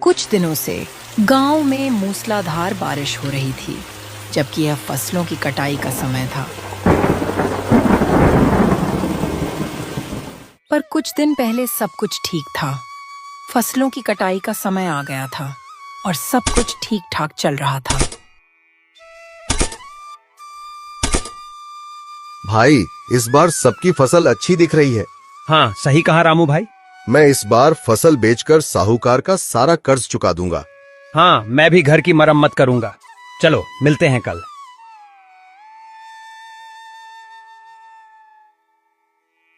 कुछ दिनों से गांव में मूसलाधार बारिश हो रही थी, जबकि यह फसलों की कटाई का समय था। पर कुछ दिन पहले सब कुछ ठीक था। फसलों की कटाई का समय आ गया था और सब कुछ ठीक ठाक चल रहा था। भाई, इस बार सबकी फसल अच्छी दिख रही है। हाँ, सही कहा रामू भाई। मैं इस बार फसल बेचकर साहूकार का सारा कर्ज चुका दूंगा। हाँ, मैं भी घर की मरम्मत करूंगा। चलो मिलते हैं कल।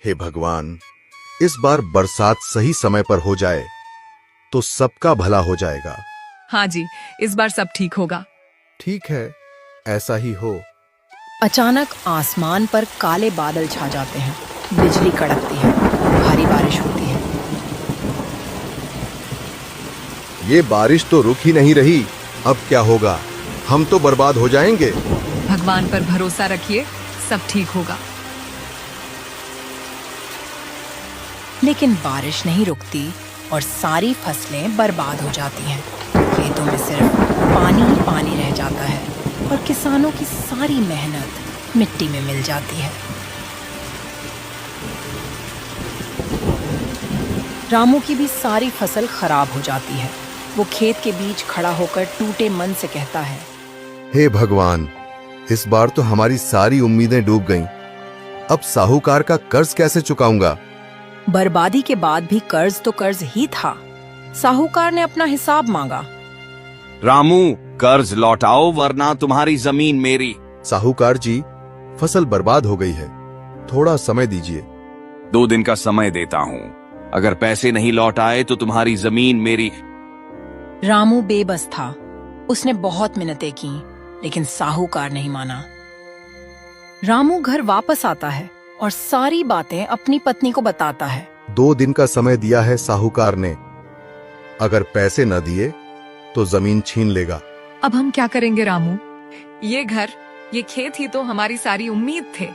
हे भगवान, इस बार बरसात सही समय पर हो जाए तो सबका भला हो जाएगा। हाँ जी, इस बार सब ठीक होगा। ठीक है, ऐसा ही हो। अचानक आसमान पर काले बादल छा जाते हैं, बिजली कड़कती है, भारी बारिश होती है। ये बारिश तो रुक ही नहीं रही। अब क्या होगा? हम तो बर्बाद हो जाएंगे। भगवान पर भरोसा रखिए, सब ठीक होगा। लेकिन बारिश नहीं रुकती और सारी फसलें बर्बाद हो जाती हैं। खेतों में सिर्फ पानी ही पानी रह जाता है और किसानों की सारी मेहनत मिट्टी में मिल जाती है। रामू की भी सारी फसल खराब हो जाती है। वो खेत के बीच खड़ा होकर टूटे मन से कहता है, हे भगवान, इस बार तो हमारी सारी उम्मीदें डूब गईं। अब साहूकार का कर्ज कैसे चुकाऊंगा? बर्बादी के बाद भी कर्ज तो कर्ज ही था। साहूकार ने अपना हिसाब मांगा। रामू, कर्ज लौटाओ वरना तुम्हारी जमीन मेरी। साहूकार जी, फसल बर्बाद हो गई है, थोड़ा समय दीजिए। 2 दिन का समय देता हूँ। अगर पैसे नहीं लौट आए तो तुम्हारी जमीन मेरी। रामू बेबस था। उसने बहुत मिन्नतें की, लेकिन साहूकार नहीं माना। रामू घर वापस आता है और सारी बातें अपनी पत्नी को बताता है। 2 दिन का समय दिया है साहूकार ने। अगर पैसे न दिए तो जमीन छीन लेगा। अब हम क्या करेंगे रामू? ये घर, ये खेत ही तो हमारी सारी उम्मीद थे।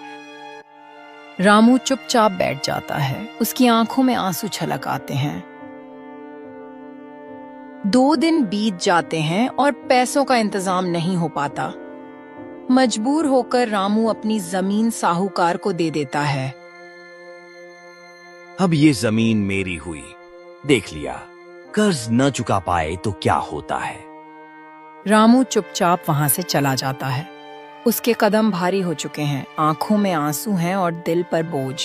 रामू चुपचाप बैठ जाता है। उसकी आंखों में आंसू छलक आते हैं। 2 दिन बीत जाते हैं और पैसों का इंतजाम नहीं हो पाता। मजबूर होकर रामू अपनी जमीन साहूकार को दे देता है। अब ये जमीन मेरी हुई। देख लिया, कर्ज न चुका पाए तो क्या होता है। रामू चुपचाप वहां से चला जाता है। उसके कदम भारी हो चुके हैं, आंखों में आंसू हैं और दिल पर बोझ।